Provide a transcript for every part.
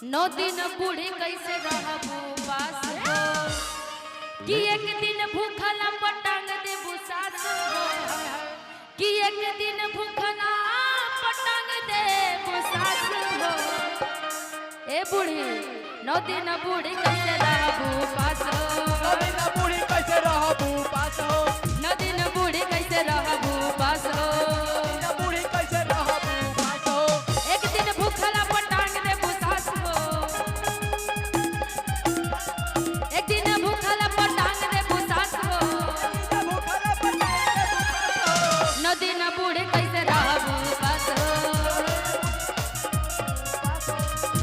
नौ दिन बूढ़ी कैसे रहबू पास हो कि एक दिन भूखला पटांग देबू सास हो कि एक दिन भूखला पटांग देबू सास हो। ए बूढ़ी नौ दिन बूढ़ी कैसे रहबू पास हो, नौ दिन बूढ़ी कैसे रहबू पास हो, नौ दिन बूढ़ी कैसे रहबू पास हो, बूढ़ी कैसे रहबू पास हो। एक दिन भूखला पटांग देबू सास हो, एक दिन भूखला पटांग देबू सास हो। नौ दिन बूढ़ी कैसे रहबू पास हो,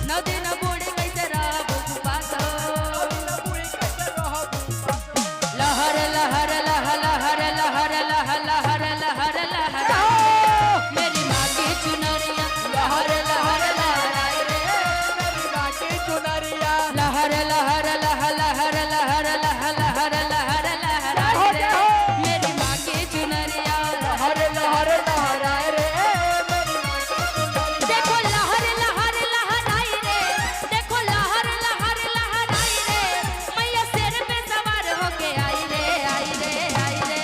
नौ दिन बूढ़ी कैसे रहबू पास हो। लहर लहर लह लहर लहर लह लहर लहर लहर मेरी माँ की चुनरिया लहर लहर लहराए रे मेरी माँ की चुनरिया लहर लहर लह लहर लहर लह लहर लहर लहराए रे मेरी माँ की चुनरिया लहर लहर लहराए रे मेरी माँ की चुनरिया। देखो लहर लहर लहराए रे, देखो लहर लहर लहराए रे मैया शेर पे सवार होके आई रे आई रे आई रे।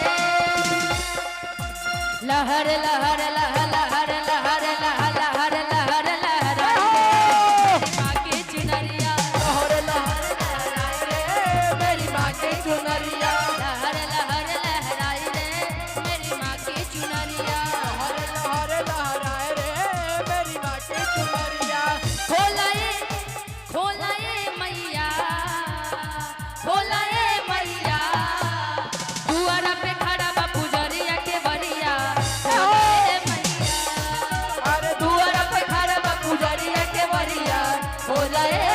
लहर लहर लह लहर लहर लह लहर लहर लहराए माँ की चुनरिया लहर लहर लहराए रे मेरी माँ की चुनरिया लहर लहर लहराए रे मेरी माँ की चुनरिया। लहर लहर लहराए रे मेरी माँ की चुनरिया। खोलाए खोलाए मैया खोलाए मैया दुआरा पे खड़ा बा पुजरिया के बरिया खोलाए मैया अरे दुआरा पे खड़ा बा पुजरिया के बरिया खोलाए